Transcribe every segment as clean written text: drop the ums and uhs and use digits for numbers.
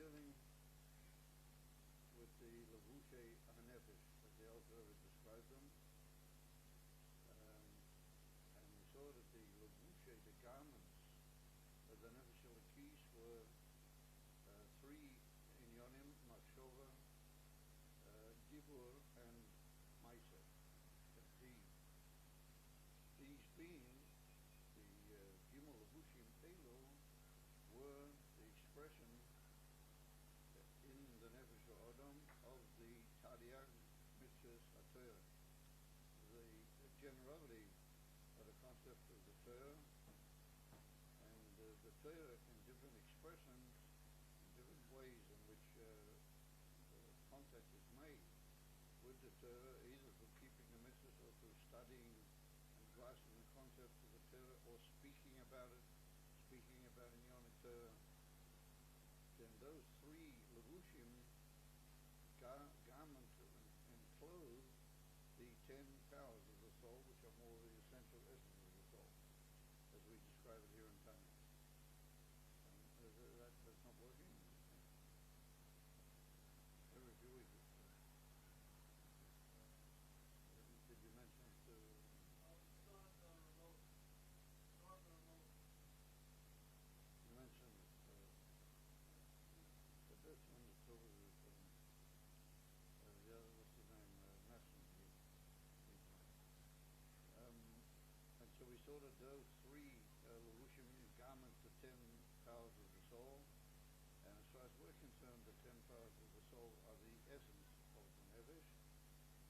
dealing with the Levushe HaNefesh, as the Alter Rebbe described them. And we saw that the Levushe, the garments of the Nefesh Elokis, were three inyonim: Machshova, Dibur, and Maisa, deed. These being the Gimel Levushim Elu were the expression in the Nefesh Adam of the Tariag Mitzvahs HaTorah, the generality of the concept of the Torah, and the Torah in different expressions, in different ways in which contact is made with the Torah, either through keeping the mitzvahs or through studying and grasping the concept of the Torah, or speaking about it, speaking about in Yom Torah. Then those three levushim, garment and clothes, the 10 powers of the soul, which are more the essential essence of the soul, as we describe it here in Tanya. That's not working. Every few weeks. Did you mention it to? You mentioned the first one that's over the other, what's his name, Nassim. And so we saw that those three levushim, garments, the 10 powers of the soul, and as far as we're concerned, the 10 powers of the soul are the essence of the Nefesh,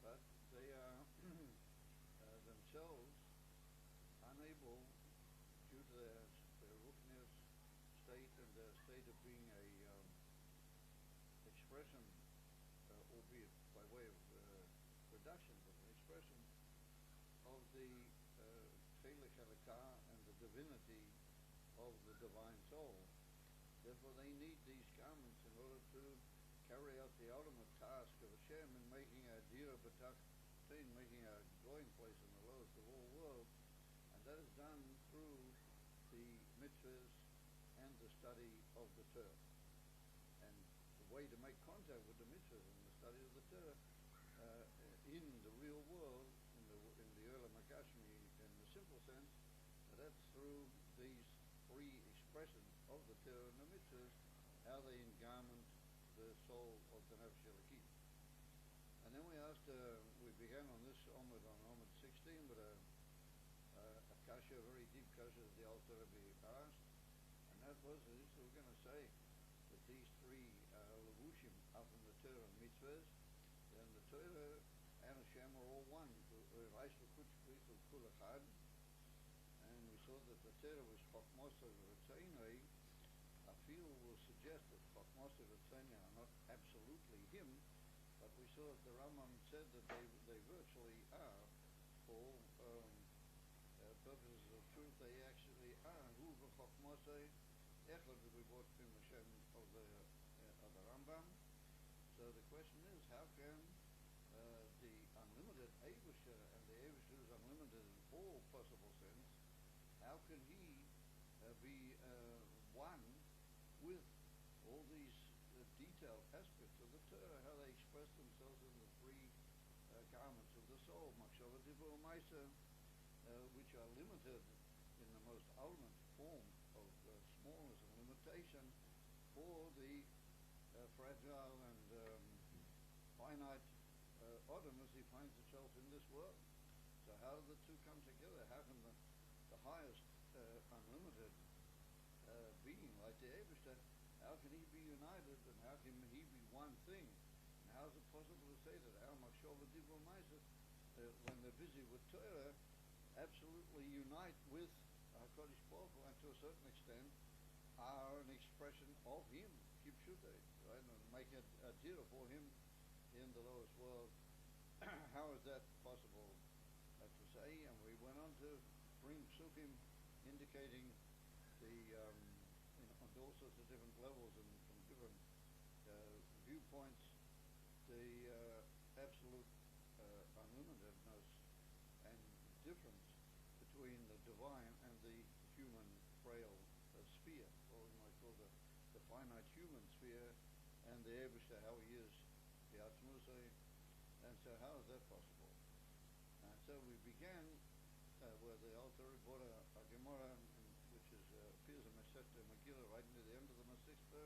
but they are themselves unable, due to their roughness state and their state of being a expression, albeit by way of reduction, but an expression of the Chelik Halakha and the divinity of the divine soul. Therefore they need these garments in order to carry out the ultimate task of Hashem in making a Dira B'tach, making a dwelling place in the lowest of all worlds, and that is done through the mitzvahs and the study of the Torah. And the way to make contact with the mitzvahs and the study of the Torah in the real world, in the Olam HaGashmi, in the simple sense, that's through these three expressions of the Torah and the mitzvahs, how they engarment the soul of the Nefesh Elokis. And then we asked, we began on this Omid 16, with a kasha, a very deep kasha that the Alter Rebbe asked, and that was, we're going to say that these three levushim are from the Torah and mitzvahs, then the Torah and Hashem are all one, and we saw that the Torah was Chokmasa V'Tzainai. I feel will suggest that Chokmasa V'Tzainai are not absolutely him, but we saw that the Rambam said that they virtually are, for purposes of truth, they actually are. Hu v'Chokmasa Echad, we brought in the Shem of the Rambam. So the question is, how can the unlimited Eibusher, and the Eibusher is unlimited in all possible sense, how can he be one with all these detailed aspects of the Torah, how they express themselves in the three garments of the soul, Machshava, Dibur, Maisa, which are limited in the most ultimate form of smallness and limitation for the fragile and finite Adam as he finds himself in this world. So how do the two come together? How can the highest unlimited being like the Eibusher, how can he be united, and how can he be one thing? And how is it possible to say that our Machshava Dibur Maisa, when they're busy with Torah, absolutely unite with HaKadosh Baruch Hu, and to a certain extent are an expression of him, Kipshutei, right? And make a dira for him in the lowest world. How is that possible to say? And we went on to bring psukim indicating the on all sorts of different levels and from different viewpoints, the absolute unlimitedness and difference between the divine and the human frail sphere, or we might call the finite human sphere, and the Eibishter, how he is the Atzmusai. And so how is that possible? And so we began where the Alter Rebbe brought a Gemara, which appears in Masechta Megillah right near the end of the Masechta,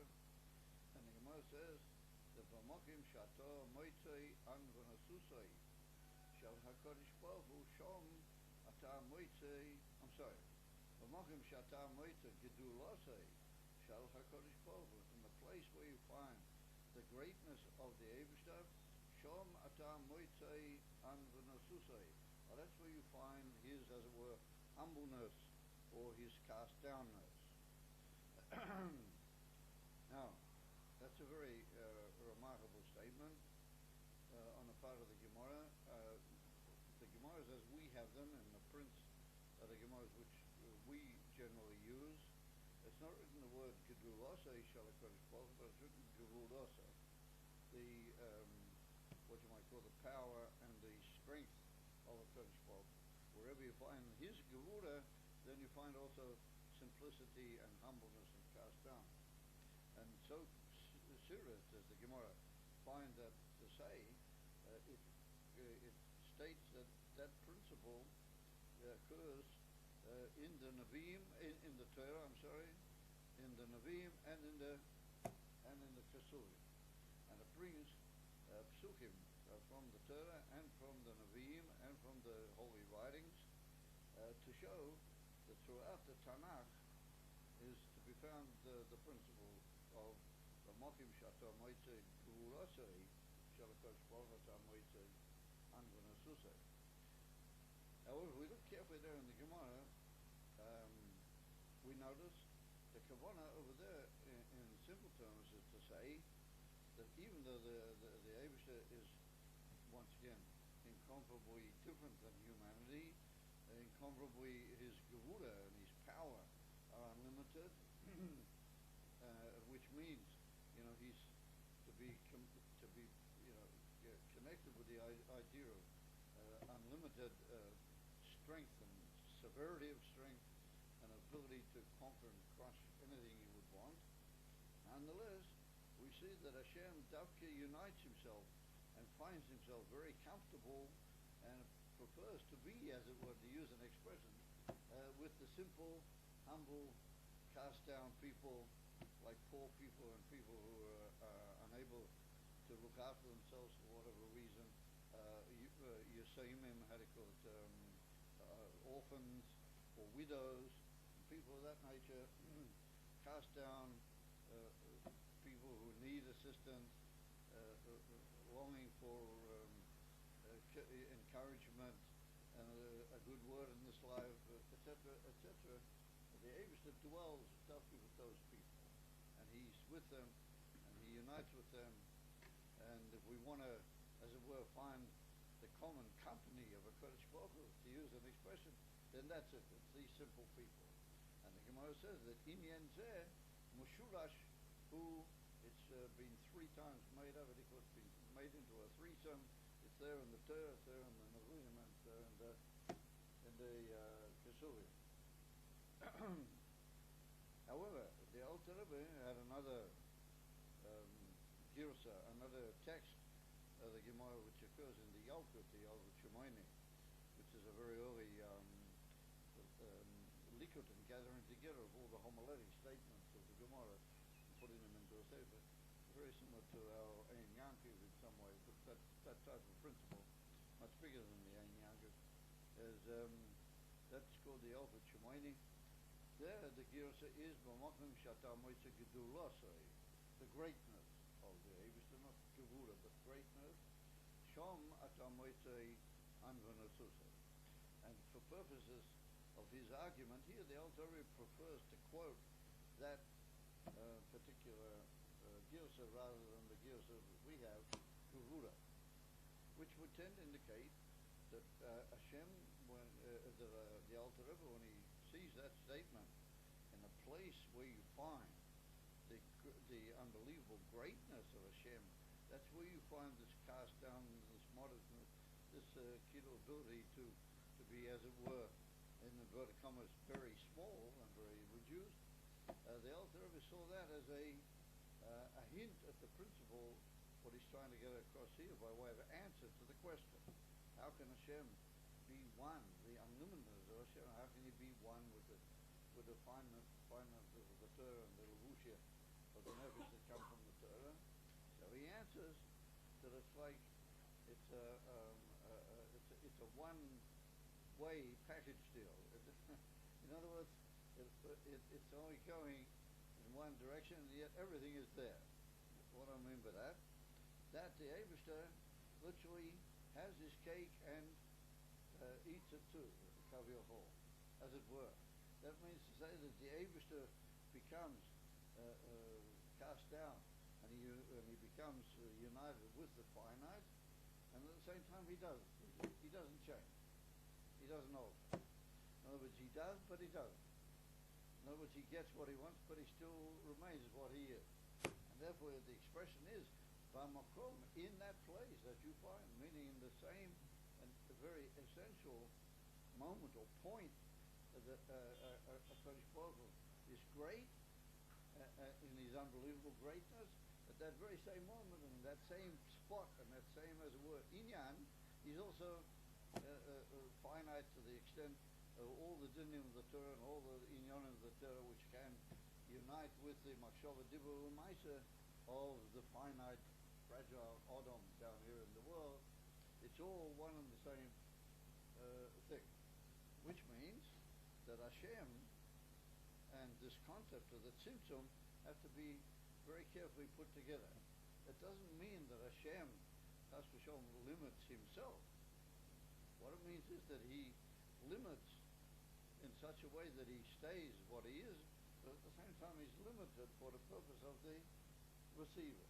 and the Gemara says that B'mokim Shato Moitzei An V'Nasusai Shal HaKadosh Baruch Hu Shom Ata Moitzei. I'm sorry. B'mokim Shata Moitzei Gedulosai Shal HaKadosh Baruch Hu. In the place where you find the greatness of the Eibishter, Shom Ata Moitzei An V'Nasusai. Well, that's where you find his, as it were, humbleness or his cast downness. Now, that's a very remarkable statement on the part of the Gemara. The Gemaras as we have them, and the prints of the Gemaras which we generally use, it's not written the word Gedulasa Shal HaKadosh Baruch Hu, but it's written Gedulasa. The what you might call the power and the strength of HaKadosh Baruch Hu. Wherever you find his Gevura, then you find also simplicity and humbleness and cast down. And so serious as the Gemara find that to say, it states that that principle occurs in the Nevi'im, in the Torah, in the Nevi'im and in the Kesuvim. And it brings psukim from the Torah and from the Nevi'im and from the holy writings to show that throughout the Tanakh is to be found the principle of the Mokim Shato Moitzei Gevurasei Shal HaKadosh Baruch Hu Moitzei An V'Nasusei. However, if we look carefully there in the Gemara, we notice the Kavanah over there in simple terms is to say that even though the Eibishter is once again incomparably different than humanity, incomparably his Gevura and his power are unlimited, which means, he's to be connected with the idea of unlimited strength and severity of strength and ability to conquer and crush anything he would want. Nonetheless, we see that Hashem Davka unites himself and finds himself very comfortable and prefers to be, as it were, to use an expression, with the simple, humble, cast-down people, like poor people and people who are unable to look after themselves for whatever reason. Yesayimim, how do you call it, orphans or widows, people of that nature, cast down people who need assistance, longing for encouragement and a good word in this life, etc., etc. The Eibishter dwells with those people, and he's with them, and he unites with them. And if we want to, as it were, find the common company of a Kodesh Baruch Hu, to use an expression, then that's it. It's these simple people. And the Gemara says that Inyan Zeh Mushulash, who it's been three times made up, it's been made into a threesome. It's there in the Torah, it's there in the Nevi'im, and it's there in the Kesuvim. However, the Alter Rebbe had another girsa, another text of the Gemara which occurs in the Yalkut, the Yalkut Shemoini, which is a very early likut and gathering together of all the homiletic statements of the Gemara and putting them into a sefer. Very similar to our Ein Yankiv in some ways, but that type of principle, much bigger than the Ein Yankiv, is that's called the Yalkut Shemoini. There, the girsa is B'mokim Shata Moitzei Gedulasei, the greatness of the Eibishter, not Gevura, but greatness. Shom Ata Moitzei An V'Nasusei. And for purposes of his argument here, the Alter Rebbe prefers to quote that particular girsa rather than the girsa that we have, Gevura, which would tend to indicate that Hashem, when the Alter Rebbe, when he sees that statement in a place where you find the unbelievable greatness of Hashem, that's where you find this cast down, this modestness, this ability to be, as it were, in inverted commas, very small and very reduced. The Alter Rebbe saw that as a a hint at the principle, what he's trying to get across here by way of answer to the question. How can Hashem be one, the unlimitedness of Hashem? How can he be one with the fineness of the Torah and the levushia of the nefesh that come from the Torah? So he answers that it's like it's a one-way package deal. In other words, it's only going in one direction, and yet everything is there. What do I mean by that? That the Eibishter literally has his cake and eats it too, kaviyachol, as it were. That means to say that the Eibishter becomes cast down, and he becomes united with the finite, and at the same time he doesn't change. He doesn't alter. In other words, he does, but he doesn't. In other words, he gets what he wants, but he still remains what he is. And therefore, the expression is, Bamakom, in that place that you find, meaning in the same and the very essential moment or point that HaKadosh Baruch Hu is great in his unbelievable greatness. At that very same moment, and that same spot, and that same, as it were, inyan, he's also finite to the extent of all the dinim of the Torah and all the inyanim of the Torah which can unite with the machshava dibur u'maisa of the finite, fragile Adam down here in the world. It's all one and the same thing, which means that Hashem and this concept of the tzimtzum have to be very carefully put together. It doesn't mean that Hashem, chas v'sholom, limits himself. What it means is that he limits in such a way that he stays what he is, but at the same time he's limited for the purpose of the receiver.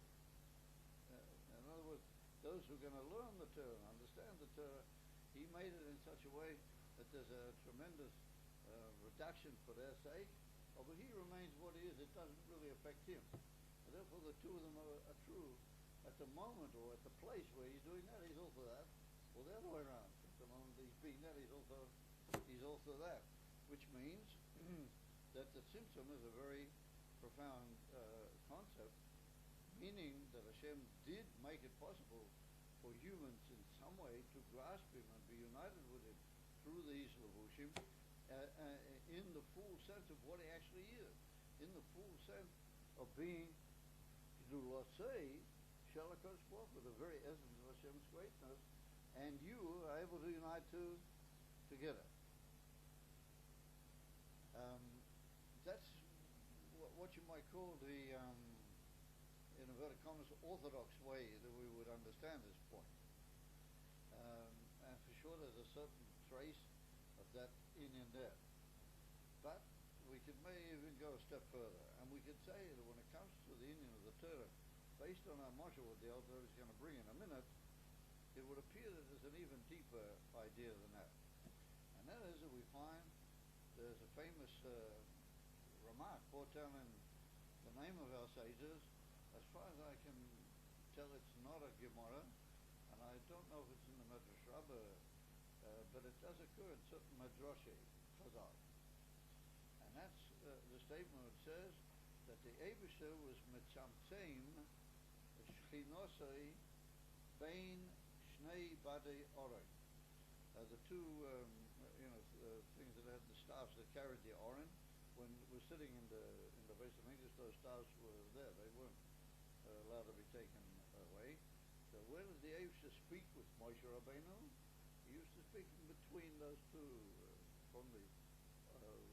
In other words, those who are going to learn the Torah and understand the Torah, he made it in such a way that there's a tremendous reduction for their sake, although he remains what he is. It doesn't really affect him. And therefore the two of them are true at the moment or at the place where he's doing that, he's also that, or the other way around. At the moment he's being that, he's also that, which means that the tzimtzum is a very profound concept, meaning that Hashem did make it possible for humans in some way to grasp him and be united with him through these levushim in the full sense of what he actually is, in the full sense of being Gdulatzei Shel HaKadosh Baruch Hu, the very essence of Hashem's greatness, and you are able to unite two together. That's what you might call the, in inverted commas, orthodox way that we would understand this point. And for sure there's a certain trace of that in there. But we may even go a step further, and we could say that when it comes to the Indian of the Torah, based on our module what the Elder is going to bring in a minute, it would appear that there's an even deeper idea than that. And that is that we find there's a famous remark brought down in the name of our sages. As far as I can tell, it's not a Gemara, and I don't know if it's in the Medrash Rabbah, but it does occur in certain Medrashei, Chazal. And that's the statement that says that the Eibusher was mitzamtzeim shchinosei bein shnei badei orei. The two things that had the staffs that carried the oren, when it was sitting in the base of English, those staffs were there. They weren't allowed to be taken away. So where did the Eibusher speak with Moshe Rabbeinu? He used to speak in between those two, from the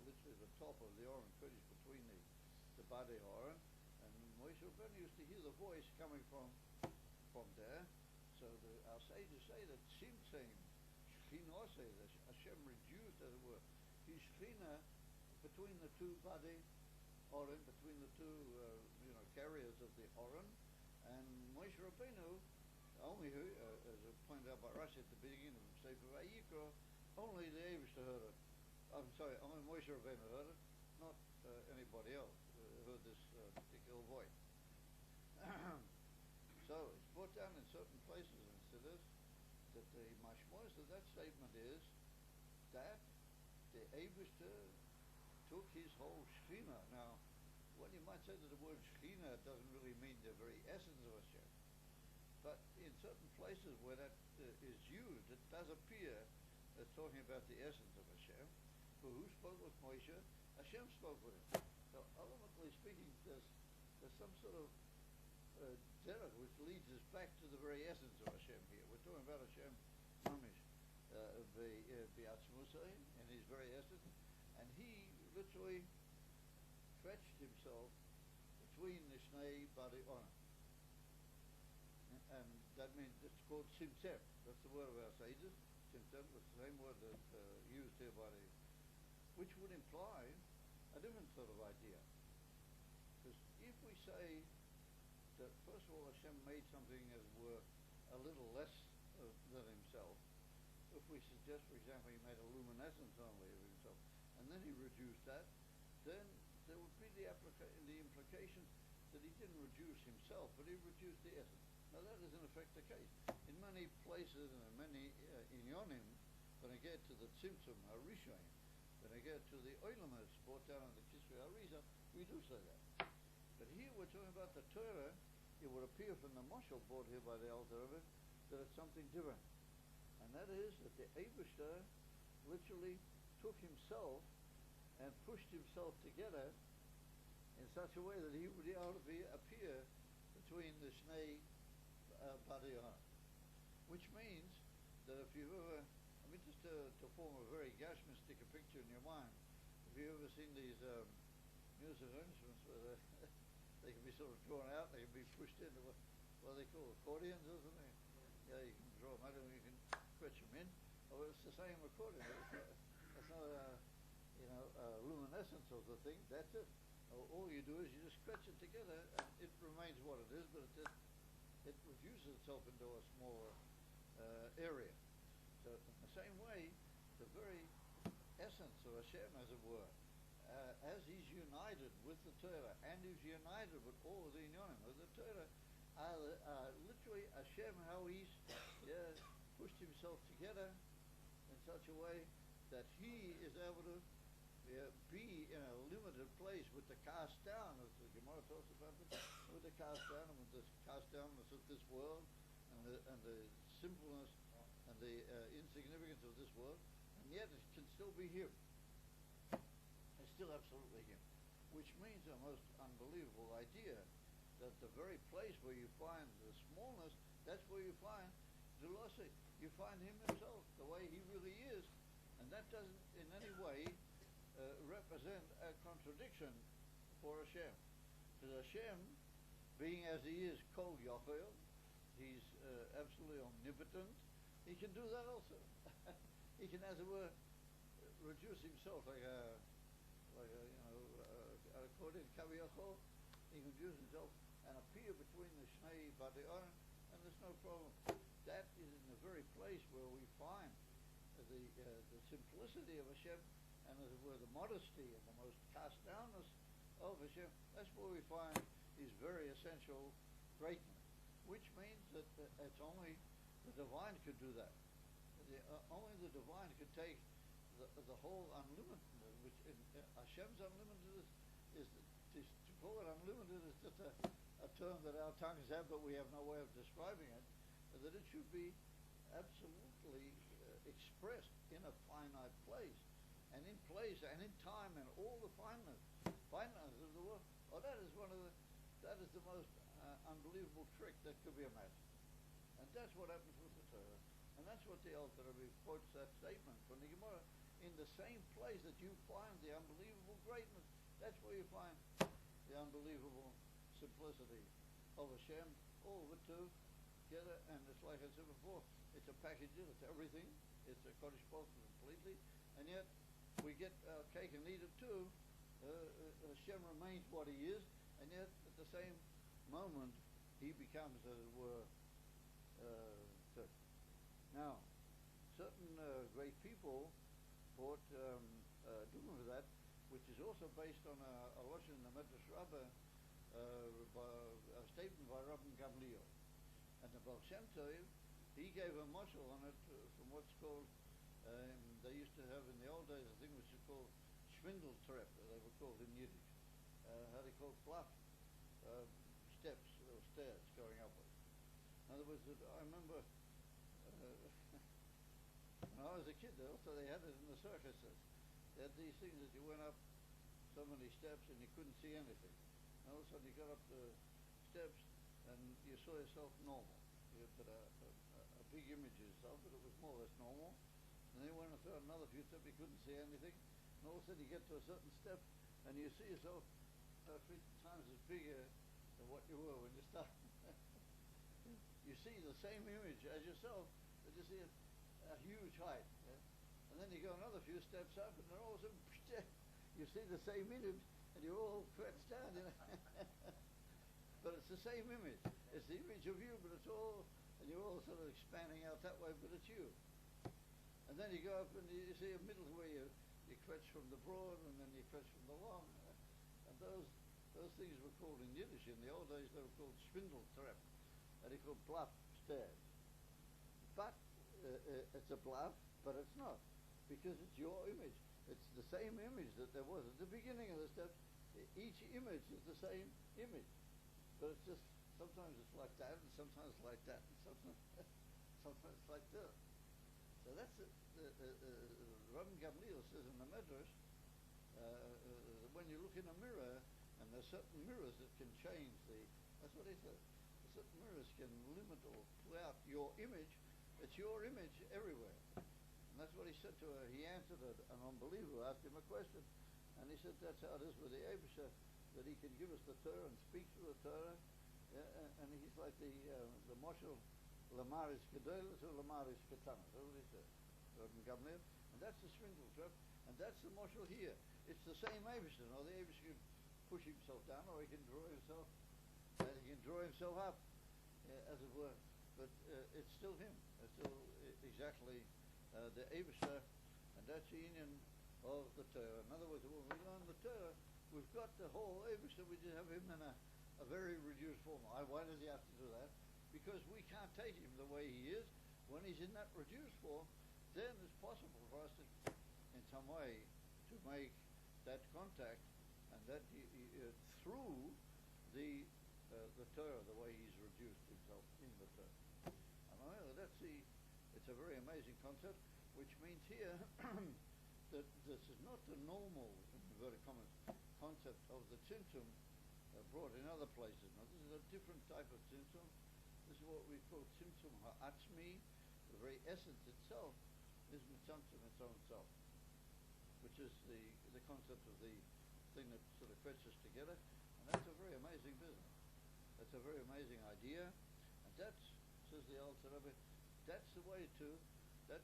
literally the top of the Oren Kodesh, between the Badei Oren, and Moshe Rabbeinu used to hear the voice coming from there. So our sages say that Tzimtzem, Shechina, that Hashem reduced, as it were, his Shechina between the two Badei Oren, between the two carriers of the Oren, and Moshe Rabbeinu only, as pointed out by Rashi at the beginning of Sefer Vayikra, only the Eibusher heard it. I'm sorry, only Moshe Rabbeinu heard it, not anybody else heard this particular voice. So it's brought down in certain places and considers that the mashmos of that statement is that the Eibusher took his whole Shechina. Now, well, you might say that the word Shechina doesn't really mean the very essence of Hashem. But in certain places where that is used, it does appear as talking about the essence of Hashem. For who spoke with Moshe? Hashem spoke with him. So ultimately speaking, there's some sort of derech which leads us back to the very essence of Hashem here. We're talking about Hashem Mamish, B'atzmusai, in his very essence, and he literally stretched himself between the Shnei Badi Onan. And that means it's called Tzimtzem. That's the word of our sages. Tzimtzem was the same word that used here by the, which would imply a different sort of idea. Because if we say that first of all Hashem made something as were a little less than himself, if we suggest, for example, he made a luminescence only of himself, and then he reduced that, then there would be the implication that he didn't reduce himself, but he reduced the essence. Now that is in effect the case. In many places and in many inyonim, when I get to the Tzimtzum HaRishon, when I get to the Oilamas brought down on the Kisvei HaRizah, we do say that. But here we're talking about the Torah. It would appear from the mashal brought here by the Alter Rebbe that it's something different. And that is that the Eibishter literally took himself and pushed himself together in such a way that he would be able to appear between the Shnei Badi Onan. Which means that if you've ever, I mean, just to form a very gashmistic picture in your mind, if you've ever seen these musical instruments where they can be sort of drawn out, they can be pushed into what they call accordions or something. Yeah, you can draw them out and you can stretch them in. Oh, it's the same accordion. It's not a luminescence of the thing. That's it. All you do is you just stretch it together and it remains what it is, but it reduces itself into a smaller area. So in the same way, the very essence of Hashem, as it were, as he's united with the Torah and is united with all of the inyonim of the Torah, are literally Hashem, how he's pushed himself together in such a way that he is able to be in a limited place with the cast down, as the Gemara talks about it, with the cast down and with the cast downness of this world and the simpleness and the insignificance of this world, and yet it can still be him. It's still absolutely him. Which means a most unbelievable idea that the very place where you find the smallness, that's where you find Zulasi. You find him himself, the way he really is. And that doesn't in any way represent a contradiction for Hashem. Because Hashem, being as he is, Kol Yochel, he's absolutely omnipotent, he can do that also. He can, as it were, reduce himself like a accordion, Kaviyachol. He can reduce himself and appear between the Shnei Badi Onan, and there's no problem. That is in the very place where we find the simplicity of Hashem, and as it were, the modesty and the most cast downness of Hashem. That's where we find his very essential greatness, which means that it's only the divine could do that. Only the divine could take the whole unlimited, which Hashem's unlimited is to call it unlimited is just a term that our tongues have, but we have no way of describing it. That it should be absolutely expressed in a finite place, and in place and in time and all the fineness of the world. Oh, that is the most unbelievable trick that could be imagined. And that's what happens with the Torah. And that's what the Alter Rebbe quotes that statement from the Gemara. In the same place that you find the unbelievable greatness, that's where you find the unbelievable simplicity of Hashem, all of it together. And it's like I said before, it's a package, it's everything. It's a Kodesh Baruch Hu completely. And yet, we get our cake and eat it too. Hashem remains what he is, and yet at the same moment, he becomes, as it were, now, certain great people brought doing with that, which is also based on a lashon in the Medrash Rabbah, a statement by Rabbi Gamliel. And the Baal Shem Tov, he gave a mashal on it from what's called, they used to have in the old days a thing which is called Schwindeltreppe, they were called in Yiddish. how do you call it, bluff uh, steps or stairs going upwards. In other words, I remember when I was a kid, also they had it in the circuses. They had these things that you went up so many steps and you couldn't see anything. And all of a sudden you got up the steps and you saw yourself normal. You had a big image of yourself, but it was more or less normal. And then you went another few steps, you couldn't see anything. And all of a sudden you get to a certain step and you see yourself 3 times as bigger than what you were when you started. You see the same image as yourself, but you see a huge height. Yeah? And then you go another few steps up, and then all of a sudden, you see the same image, and you're all stretched down. You know? But it's the same image. It's the image of you, but it's all, and you're all sort of expanding out that way, but it's you. And then you go up, and you see a middle where you stretch from the broad, and then you stretch from the long. And those things were called in Yiddish. In the old days, they were called Schwindeltrepp. And they called bluff stairs. But it's a bluff, but it's not, because it's your image. It's the same image that there was at the beginning of the steps. Each image is the same image, but it's just sometimes it's like that, and sometimes like that, and sometimes like that. So that's Rabbi Gamliel says in the Medrash, when you look in a mirror, and there's certain mirrors that can change that's what he says. Certain mirrors can limit or pull out your image. It's your image everywhere. And that's what he said to her. He answered an unbeliever who asked him a question. And he said that's how it is with the Abisha, that he can give us the Torah and speak through the Torah. Yeah, and he's like the Moshel Lamaris Gedolos or Lamaris Ketanas. That's what he said. And that's the swindle trap. And that's the Moshel here. It's the same Abisha. Now the Abisha can push himself down, or he can draw himself. He can draw himself up, as it were, but it's still him. It's still exactly the Abisha, and that's the union of the Torah. In other words, when we learn the Torah, we've got the whole Abisha. We just have him in a very reduced form. Why does he have to do that? Because we can't take him the way he is. When he's in that reduced form, then it's possible for us to, in some way, to make that contact, and that through the Torah, the way he's reduced himself in the Torah. And it's a very amazing concept, which means here that this is not the normal, in inverted commas, concept of the tzimtzum brought in other places. Now, this is a different type of tzimtzum. This is what we call tzimtzum ha'atzmi. The very essence itself is mitzamtzum its own self, which is the concept of the thing that sort of fetches together. And that's a very amazing business. That's a very amazing idea, and that's, says the Alter Rebbe, that's the way to, that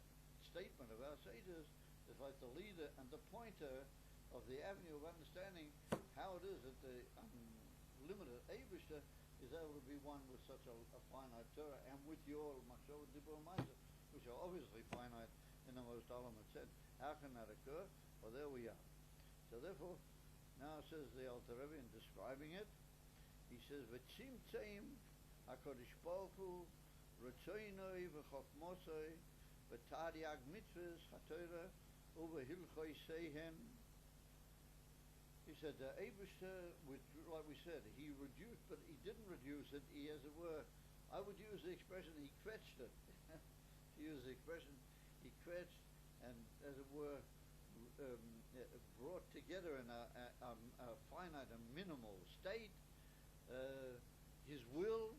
statement of our sages is like the leader and the pointer of the avenue of understanding how it is that the unlimited Eibishter is able to be one with such a finite Torah, and with your Machshava Dibur Maisa, which are obviously finite in the most ultimate sense. How can that occur? Well, there we are. So therefore, now says the Alter Rebbe in describing it, he says, "V'tzimtzim HaKadosh Baruch Hu Ratzoinoi v'Chokmosoi v'Taryag Mitzvahs HaTorah u'v'Hilchoi Seihen." He said, the Eibishter, like we said, he reduced, but he didn't reduce it. He, as it were, I would use the expression, he quetched it. To use the expression, he quetched and, as it were, brought together in a finite and minimal state his will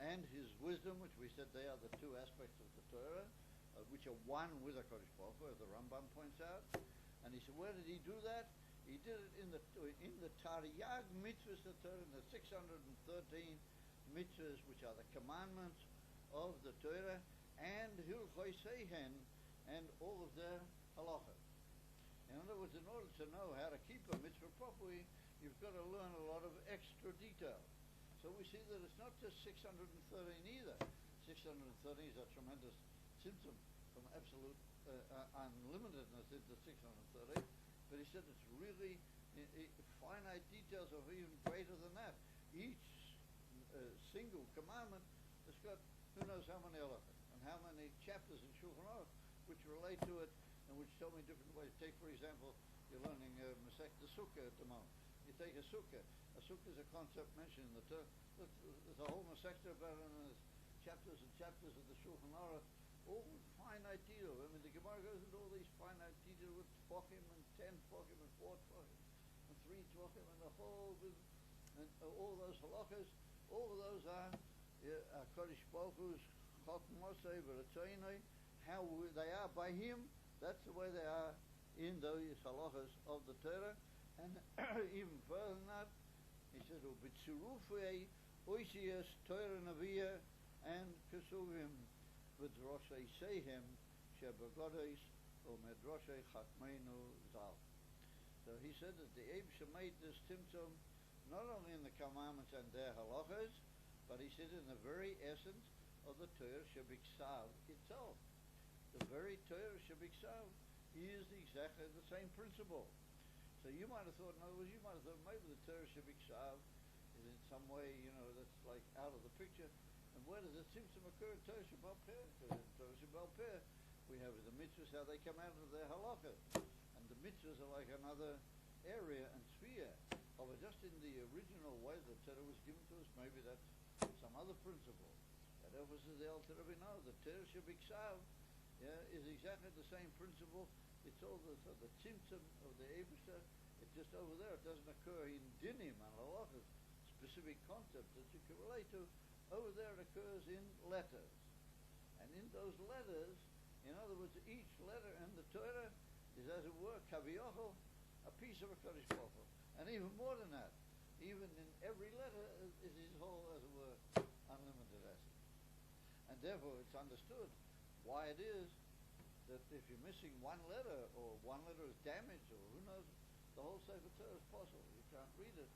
and his wisdom, which we said they are the two aspects of the Torah, which are one with HaKadosh Baruch Hu, as the Rambam points out. And he said, where did he do that? He did it in the Taryag mitzvahs of the Torah, in the 613 mitzvahs, which are the commandments of the Torah, and Hilchoi Seihen, and all of their halachas. In other words, in order to know how to keep a mitzvah properly, you've got to learn a lot of extra detail. So we see that it's not just 613 either. 613 is a tremendous symptom from absolute unlimitedness into 613. But he said it's really finite details of even greater than that. Each single commandment has got who knows how many halachas and how many chapters in Shulchan Aruch which relate to it, and which so many different ways. Take, for example, you're learning Masech the Sukkah at the moment. You take a sukkah. A sukkah is a concept mentioned in the Torah. There's a whole sector about it, and there's chapters and chapters of the Shulchan Aruch, all with finite detail. I mean, the Gemara goes into all these finite detail with tefachim and 10 tefachim and 4 tefachim and 3 tefachim and the whole, and all those halachas. All of those are Kodesh Baruch Hu's Chok Mosei V'Ratzainoi, how they are by Him. That's the way they are in those halachas of the Torah. And even further than that, he says, "U'b'tzurufei oisias Torah Neviah and Kesuvim v'droshei Sehem shebegodes u'medroshei Chachmeinu Zal." So he said that the Eibusha made this Tzimtzum not only in the commandments and their halachas, but he said in the very essence of the Torah Shebiksav itself. The very Torah Shebiksav is exactly the same principle. So you might have thought, in other words, you might have thought maybe the Torah Shebiksav is in some way, that's like out of the picture. And where does it seem to occur in Torah Shebaal Peh? Because in Torah Shebaal Peh, we have the mitzvahs, how they come out of their halachas. And the mitzvahs are like another area and sphere of it. Just in the original way the Torah was given to us, maybe that's some other principle. That offers the Alter Rebbe. No, the Torah Shebiksav is exactly the same principle. It's all the tzimtzum of the Eibusha. It's just over there. It doesn't occur in dinim and halachas, specific concepts that you can relate to. Over there it occurs in letters. And in those letters, in other words, each letter in the Torah is, as it were, kaviyochel, a piece of a Kodesh Baruch Hu. And even more than that, even in every letter is his whole, as it were, unlimited essence. And therefore it's understood why it is that if you're missing one letter, or one letter is damaged, or who knows, the whole Sefer Torah is possible. You can't read it,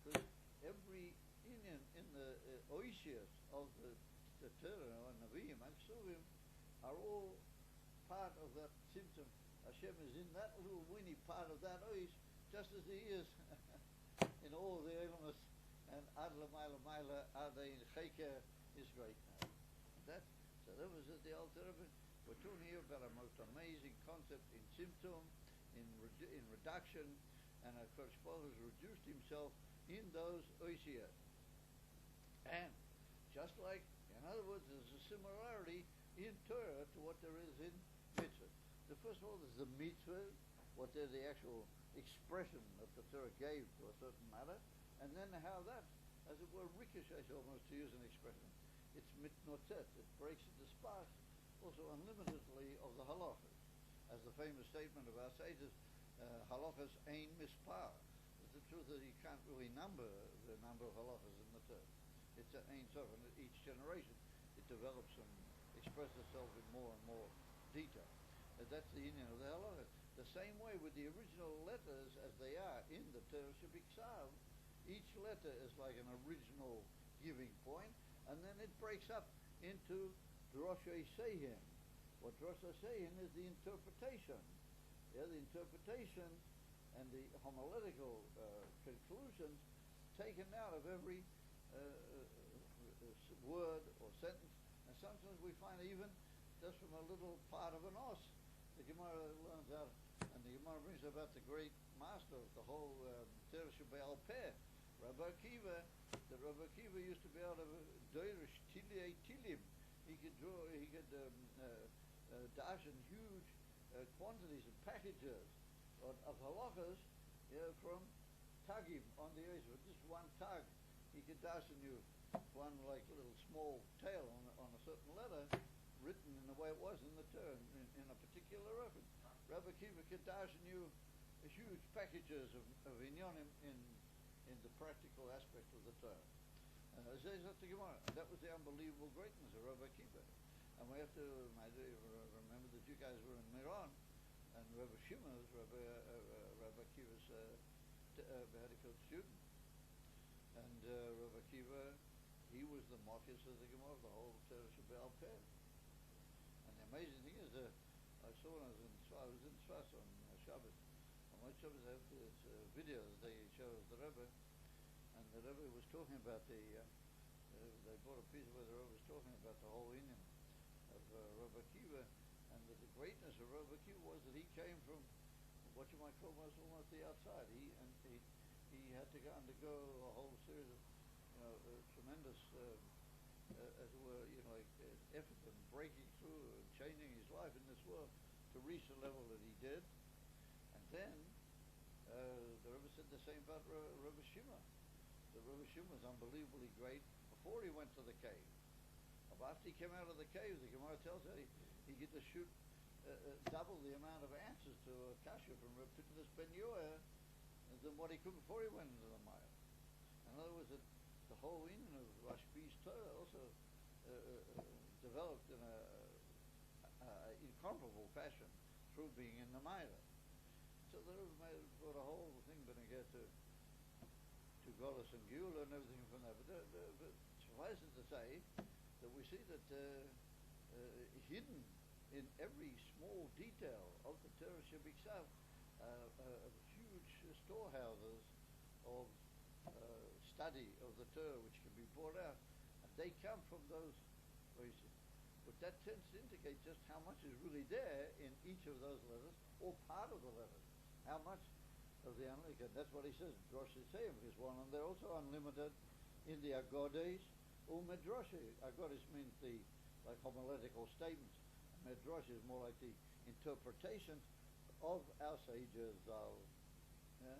because every inyan in the oisias of the Torah, or Nevi'im and Kesuvim, are all part of that symptom. Hashem is in that little weeny part of that ois, just as He is in all the elements, and Ad L'Mayla Mayla Adein Cheker is great now. So that was the Alter Rebbe. We're talking here about a most amazing concept in symptom, in reduction, and of course Paul has reduced himself in those oisias. And just like, in other words, there's a similarity in Torah to what there is in mitzvah. The first of all, there's the mitzvah, what they're the actual expression that the Torah gave to a certain matter, and then how that, as it were, ricochets almost, to use an expression. It's mitnotzet, it breaks into sparks, also unlimitedly of the halachas. As the famous statement of our sages, halachas ein mispar. It's the truth that you can't really number the number of halachas in the Torah. It's an ein sof, and each generation it develops and expresses itself in more and more detail. That's the union of the halachas. The same way with the original letters as they are in the Torah Shebiksav, each letter is like an original giving point, and then it breaks up into Droshei Sehem. What Droshei Sehem is the interpretation. The interpretation and the homiletical conclusions taken out of every word or sentence. And sometimes we find even just from a little part of an os, the Gemara learns out, and the Gemara brings about the great master of the whole Torah Shebaal Peh, Rabbi Akiva. That Rabbi Akiva used to be able to doirish tilei tilim. He could dash in huge quantities and packages of halachas from tagim on the earth. With just one tag, he could dash in you one like little small tail on a certain letter, written in the way it was in the Torah, in a particular reference. Rabbi Akiva could dash in you huge packages of inyonim in the practical aspect of the Torah. That was the unbelievable greatness of Rabbi Akiva. And we have to remember that you guys were in Miran, and Rabbi Shimon was Rabbi Akiva's medical student. And Rabbi Akiva, he was the Marcus of the Gemara, the whole Torah Shebaal Peh. And the amazing thing is, I saw when I was in Tzfas on Shabbos. On my Shabbos, I have this video that they show of the Rebbe, and the Rebbe was talking about they brought a piece where the Rebbe was talking about the whole Indian of Rabbi Akiva, and that the greatness of Rabbi Akiva was that he came from what you might call almost the outside. He he had to undergo a whole series of, tremendous, as it were, effort in breaking through and changing his life in this world to reach the level that he did. And then the Rebbe said the same about Rebbe Shima. The Rebbe Shima was unbelievably great before he went to the cave. But after he came out of the cave, the Gemara tells us he get to shoot double the amount of answers to a kasha from Reb Pinchas ben Yoel than what he could before he went into the Maya. In other words, the whole meaning of Rashbi's Torah also developed in a incomparable fashion through being in the Maya. So the Rebbe brought a whole thing to Golos and Geula and everything from that. But suffice it to say that we see that hidden in every small detail of the Torah Shebiksav, huge storehouses of study of the Torah which can be brought out, and they come from those places. But that tends to indicate just how much is really there in each of those letters, or part of the letters. How much of the unlimited. That's what he says. Drosh Yisayim is one, and they're also unlimited in the Agodes or Medrash. Agodes means the homiletical statements. Medrash is more like the interpretations of our sages. Yeah?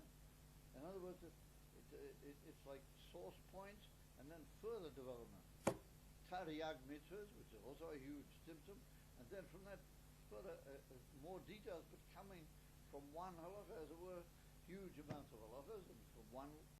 In other words, it's like source points and then further development. Tariag mitzvahs, which is also a huge symptom, and then from that further more details, but coming from one halacha, as it were, huge amounts of halachas, and from one